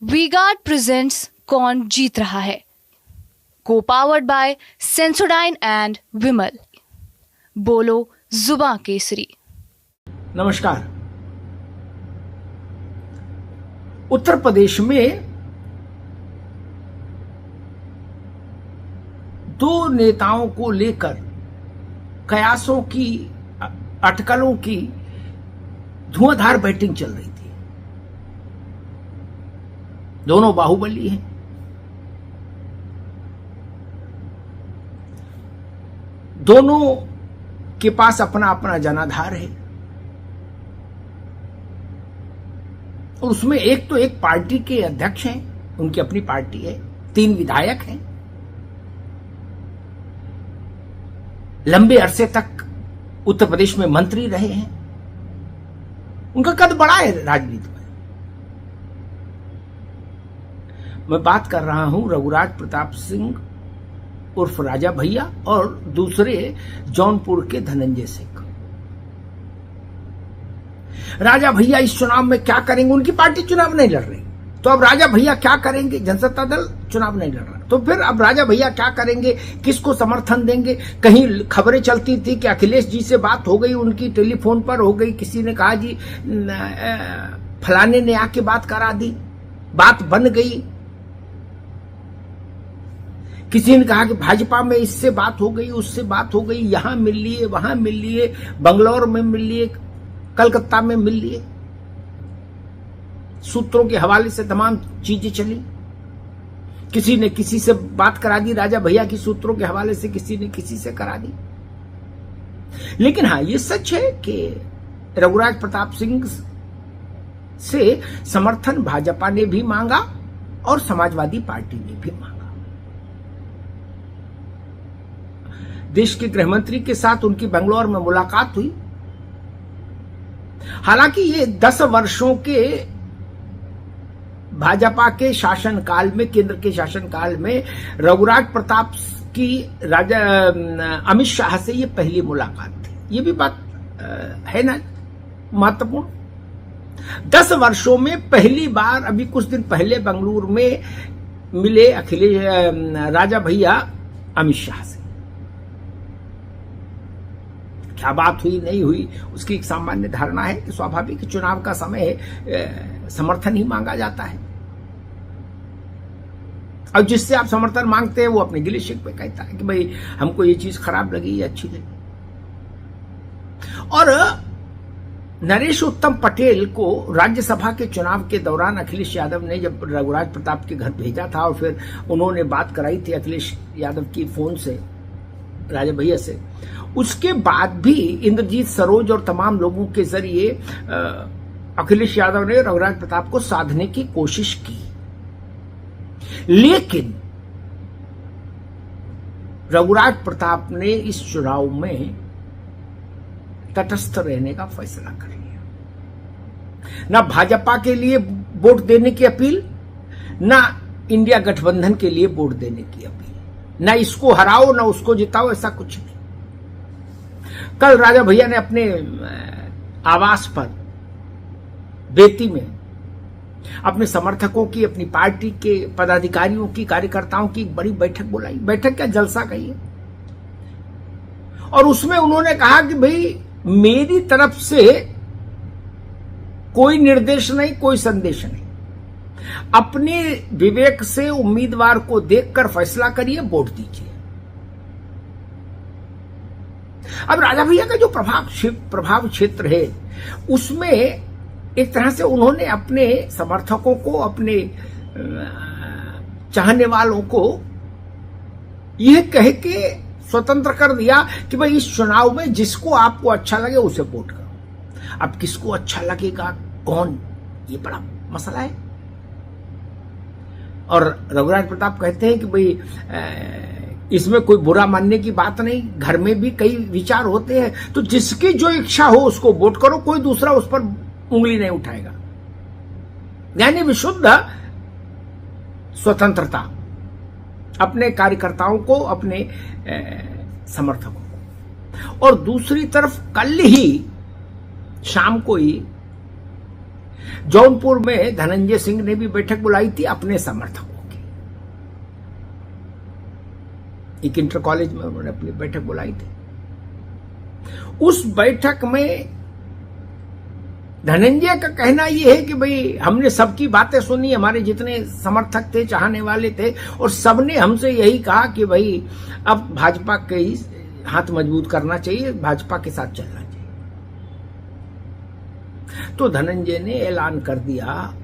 V-Guard presents कौन जीत रहा है, को पावर्ड बाय सेंसोडाइन एंड विमल। बोलो जुबां केसरी। नमस्कार। उत्तर प्रदेश में दो नेताओं को लेकर कयासों की, अटकलों की धुआंधार बैटिंग चल रही थी। दोनों बाहुबली हैं। दोनों के पास अपना अपना जनाधार है और उसमें एक तो एक पार्टी के अध्यक्ष हैं, उनकी अपनी पार्टी है, 3 विधायक हैं, लंबे अरसे तक उत्तर प्रदेश में मंत्री रहे हैं, उनका कद बड़ा है राजनीति में। मैं बात कर रहा हूं रघुराज प्रताप सिंह उर्फ राजा भैया और दूसरे जौनपुर के धनंजय सिंह। राजा भैया इस चुनाव में क्या करेंगे? उनकी पार्टी चुनाव नहीं लड़ रही, तो अब राजा भैया क्या करेंगे? जनसत्ता दल चुनाव नहीं लड़ रहा, तो फिर अब राजा भैया क्या करेंगे? किसको समर्थन देंगे? कहीं खबरें चलती थी कि अखिलेश जी से बात हो गई, उनकी टेलीफोन पर हो गई, किसी ने कहा जी फलाने ने आके बात करा दी, बात बन गई। किसी ने कहा कि भाजपा में इससे बात हो गई, उससे बात हो गई, यहां मिल लिए, वहां मिल लिए, बंगलौर में मिल लिए, कलकत्ता में मिल लिए। सूत्रों के हवाले से तमाम चीजें चली। किसी ने किसी से बात करा दी, राजा भैया की सूत्रों के हवाले से किसी ने किसी से करा दी। लेकिन हां, यह सच है कि रघुराज प्रताप सिंह से समर्थन भाजपा ने भी मांगा और समाजवादी पार्टी ने भी मांगा। देश के गृहमंत्री के साथ उनकी बेंगलोर में मुलाकात हुई। हालांकि ये 10 वर्षों के भाजपा के शासनकाल में, केंद्र के शासनकाल में रघुराज प्रताप की राजा अमित शाह से ये पहली मुलाकात थी। ये भी बात है ना महत्वपूर्ण। 10 वर्षों में पहली बार, अभी कुछ दिन पहले बेंगलुरु में मिले अखिलेश राजा भैया अमित शाह से। क्या बात हुई नहीं हुई उसकी एक सामान्य धारणा है कि स्वाभाविक चुनाव का समय है, समर्थन ही मांगा जाता है और जिससे आप समर्थन मांगते हैं वो अपने गिले शिकवे कहता है कि भाई हमको ये चीज खराब लगी, ये अच्छी लगी। और नरेश उत्तम पटेल को राज्यसभा के चुनाव के दौरान अखिलेश यादव ने जब रघुराज प्रताप के घर भेजा था और फिर उन्होंने बात कराई थी अखिलेश यादव की फोन से राजा भैया से, उसके बाद भी इंद्रजीत सरोज और तमाम लोगों के जरिए अखिलेश यादव ने रघुराज प्रताप को साधने की कोशिश की। लेकिन रघुराज प्रताप ने इस चुनाव में तटस्थ रहने का फैसला कर लिया। ना भाजपा के लिए वोट देने की अपील, ना इंडिया गठबंधन के लिए वोट देने की अपील, ना इसको हराओ ना उसको जिताओ, ऐसा कुछ नहीं। कल राजा भैया ने अपने आवास पर बेती में अपने समर्थकों की, अपनी पार्टी के पदाधिकारियों की, कार्यकर्ताओं की एक बड़ी बैठक बुलाई। बैठक क्या, जलसा कहिए। और उसमें उन्होंने कहा कि भाई मेरी तरफ से कोई निर्देश नहीं, कोई संदेश नहीं, अपने विवेक से उम्मीदवार को देखकर फैसला करिए, वोट दीजिए। अब राजा भैया का जो प्रभाव क्षेत्र है उसमें एक तरह से उन्होंने अपने समर्थकों को, अपने चाहने वालों को यह कह के स्वतंत्र कर दिया कि भाई इस चुनाव में जिसको आपको अच्छा लगे उसे वोट करो। अब किसको अच्छा लगेगा, कौन, ये बड़ा मसला है। और रघुराज प्रताप कहते हैं कि भाई इसमें कोई बुरा मानने की बात नहीं, घर में भी कई विचार होते हैं, तो जिसकी जो इच्छा हो उसको वोट करो, कोई दूसरा उस पर उंगली नहीं उठाएगा। यानी विशुद्ध स्वतंत्रता अपने कार्यकर्ताओं को, अपने समर्थकों को। और दूसरी तरफ कल ही शाम को ही जौनपुर में धनंजय सिंह ने भी बैठक बुलाई थी अपने समर्थकों की। एक इंटर कॉलेज में उन्होंने अपनी बैठक बुलाई थी। उस बैठक में धनंजय का कहना यह है कि भाई हमने सबकी बातें सुनी, हमारे जितने समर्थक थे, चाहने वाले थे, और सबने हमसे यही कहा कि भाई अब भाजपा के ही हाथ मजबूत करना चाहिए, भाजपा के साथ चलना चाहिए। तो धनंजय ने ऐलान कर दिया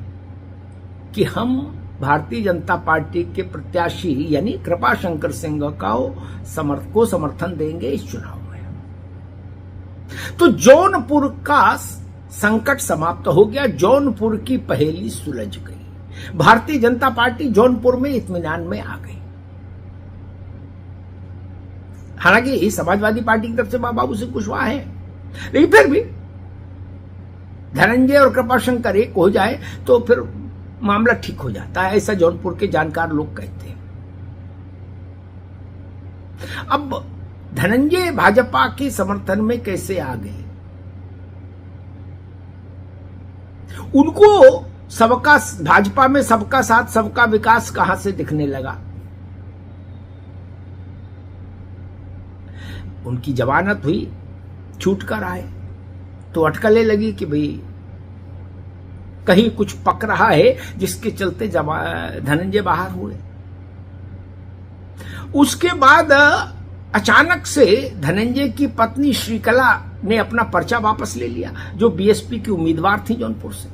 कि हम भारतीय जनता पार्टी के प्रत्याशी यानी कृपाशंकर सिंह को समर्थन देंगे इस चुनाव में। तो जौनपुर का संकट समाप्त हो गया, जौनपुर की पहेली सुलझ गई। भारतीय जनता पार्टी जौनपुर में इत्मीनान में आ गई। हालांकि समाजवादी पार्टी की तरफ से बाबू सिंह कुशवाहा है, लेकिन फिर भी धनंजय और कृपाशंकर एक हो जाए तो फिर मामला ठीक हो जाता है, ऐसा जौनपुर के जानकार लोग कहते हैं। अब धनंजय भाजपा के समर्थन में कैसे आ गए? उनको सबका भाजपा में सबका साथ सबका विकास कहां से दिखने लगा? उनकी जमानत हुई, छूट कर आए तो अटकलें लगी कि भाई कहीं कुछ पक रहा है, जिसके चलते धनंजय बाहर हुए। उसके बाद अचानक से धनंजय की पत्नी श्रीकला ने अपना पर्चा वापस ले लिया, जो बीएसपी की उम्मीदवार थी जौनपुर से।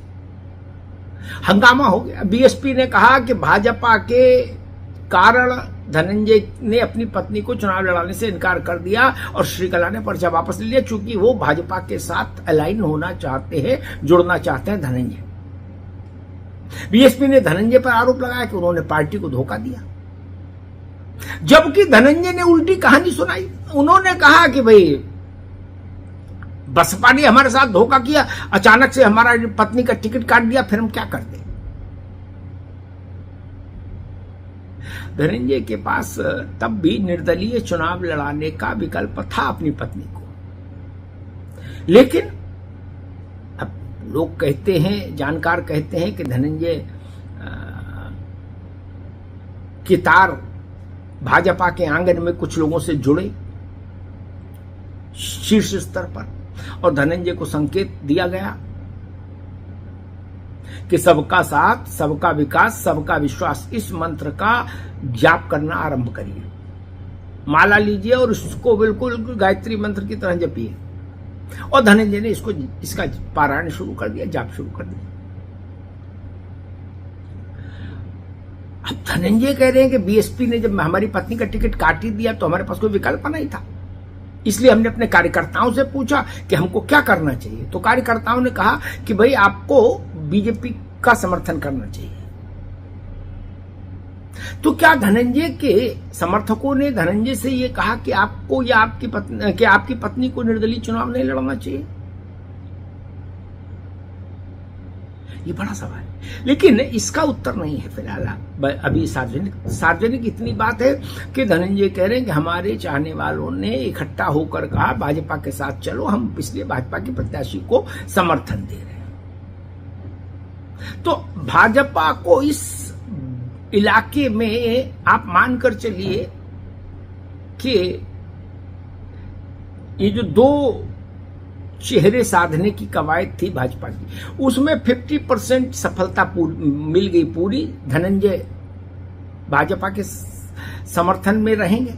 हंगामा हो गया। बीएसपी ने कहा कि भाजपा के कारण धनंजय ने अपनी पत्नी को चुनाव लड़ाने से इनकार कर दिया और श्रीकला ने पर्चा वापस ले लिया, चूंकि वो भाजपा के साथ अलाइन होना चाहते हैं, जुड़ना चाहते हैं धनंजय। बीएसपी ने धनंजय पर आरोप लगाया कि उन्होंने पार्टी को धोखा दिया, जबकि धनंजय ने उल्टी कहानी सुनाई। उन्होंने कहा कि भाई बसपा ने हमारे साथ धोखा किया, अचानक से हमारा पत्नी का टिकट काट दिया, फिर हम क्या करते? धनंजय के पास तब भी निर्दलीय चुनाव लड़ाने का विकल्प था अपनी पत्नी को, लेकिन अब लोग कहते हैं, जानकार कहते हैं कि धनंजय की तार भाजपा के आंगन में कुछ लोगों से जुड़े शीर्ष स्तर पर, और धनंजय को संकेत दिया गया कि सबका साथ, सबका विकास, सबका विश्वास, इस मंत्र का जाप करना आरंभ करिए, माला लीजिए और इसको बिल्कुल गायत्री मंत्र की तरह जपिए। और धनंजय ने इसका पारायण शुरू कर दिया, जाप शुरू कर दिया। अब धनंजय कह रहे हैं कि बीएसपी ने जब हमारी पत्नी का टिकट काट ही दिया तो हमारे पास कोई विकल्प नहीं था, इसलिए हमने अपने कार्यकर्ताओं से पूछा कि हमको क्या करना चाहिए। तो कार्यकर्ताओं ने कहा कि भाई आपको बीजेपी का समर्थन करना चाहिए। तो क्या धनंजय के समर्थकों ने धनंजय से यह कहा कि आपको या आपकी पत्नी को निर्दलीय चुनाव नहीं लड़ना चाहिए? ये बड़ा सवाल है, लेकिन इसका उत्तर नहीं है फिलहाल अभी सार्वजनिक इतनी बात है कि धनंजय कह रहे हैं कि हमारे चाहने वालों ने इकट्ठा होकर कहा भाजपा के साथ चलो, हम इसलिए भाजपा के प्रत्याशी को समर्थन दे रहे हैं। तो भाजपा को इस इलाके में आप मानकर चलिए कि ये जो दो चेहरे साधने की कवायद थी भाजपा की, उसमें 50% सफलता मिल गई पूरी। धनंजय भाजपा के समर्थन में रहेंगे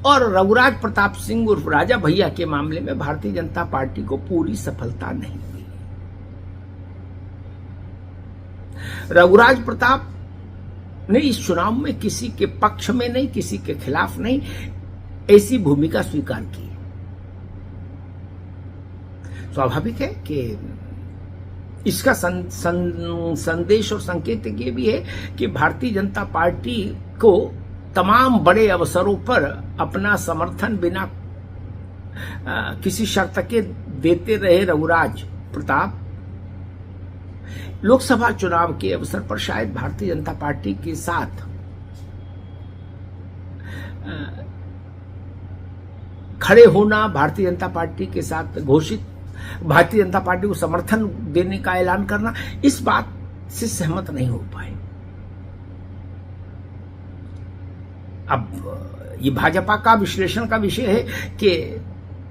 और रघुराज प्रताप सिंह उर्फ राजा भैया के मामले में भारतीय जनता पार्टी को पूरी सफलता नहीं मिली। रघुराज प्रताप ने इस चुनाव में किसी के पक्ष में नहीं, किसी के खिलाफ नहीं, ऐसी भूमिका स्वीकार की। स्वाभाविक है कि इसका संदेश और संकेत ये भी है कि भारतीय जनता पार्टी को तमाम बड़े अवसरों पर अपना समर्थन बिना किसी शर्त के देते रहे रघुराज प्रताप, लोकसभा चुनाव के अवसर पर शायद भारतीय जनता पार्टी के साथ खड़े होना, भारतीय जनता पार्टी के साथ घोषित भारतीय जनता पार्टी को समर्थन देने का ऐलान करना, इस बात से सहमत नहीं हो पाए। अब ये भाजपा का विश्लेषण का विषय है कि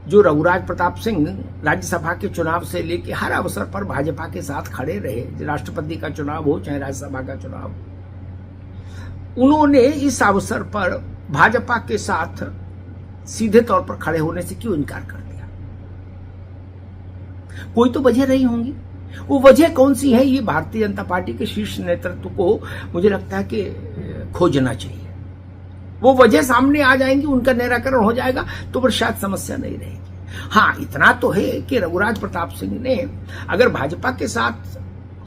जो रघुराज प्रताप सिंह राज्यसभा के चुनाव से लेकर हर अवसर पर भाजपा के साथ खड़े रहे, राष्ट्रपति का चुनाव हो चाहे राज्यसभा का चुनाव, उन्होंने इस अवसर पर भाजपा के साथ सीधे तौर पर खड़े होने से क्यों इनकार कर दिया? कोई तो वजह रही होंगी। वो वजह कौन सी है, ये भारतीय जनता पार्टी के शीर्ष नेतृत्व को मुझे लगता है कि खोजना चाहिए। वो वजह सामने आ जाएंगी, उनका निराकरण हो जाएगा तो फिर शायद समस्या नहीं रहेगी। हाँ, इतना तो है कि रघुराज प्रताप सिंह ने अगर भाजपा के साथ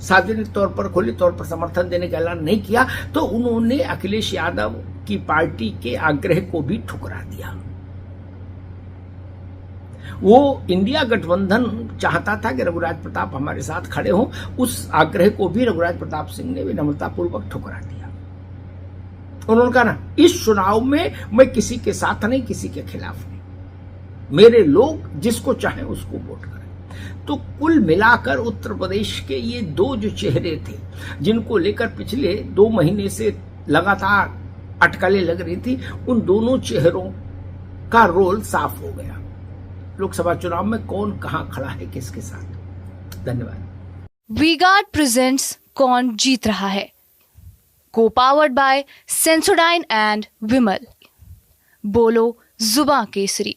सार्वजनिक तौर पर, खुले तौर पर समर्थन देने का ऐलान नहीं किया तो उन्होंने अखिलेश यादव की पार्टी के आग्रह को भी ठुकरा दिया। वो इंडिया गठबंधन चाहता था कि रघुराज प्रताप हमारे साथ खड़े हों, उस आग्रह को भी रघुराज प्रताप सिंह ने विनम्रतापूर्वक ठुकरा दिया। उन्होंने कहा ना, इस चुनाव में मैं किसी के साथ नहीं, किसी के खिलाफ नहीं, मेरे लोग जिसको चाहे उसको वोट करें। तो कुल मिलाकर उत्तर प्रदेश के ये दो जो चेहरे थे, जिनको लेकर पिछले 2 महीने से लगातार अटकलें लग रही थी, उन दोनों चेहरों का रोल साफ हो गया। लोकसभा चुनाव में कौन कहां खड़ा है, किसके साथ। धन्यवाद। वी-गार्ड प्रेजेंट्स कौन जीत रहा है, को पावर्ड बाय सेंसोडाइन एंड विमल। बोलो जुबां केसरी।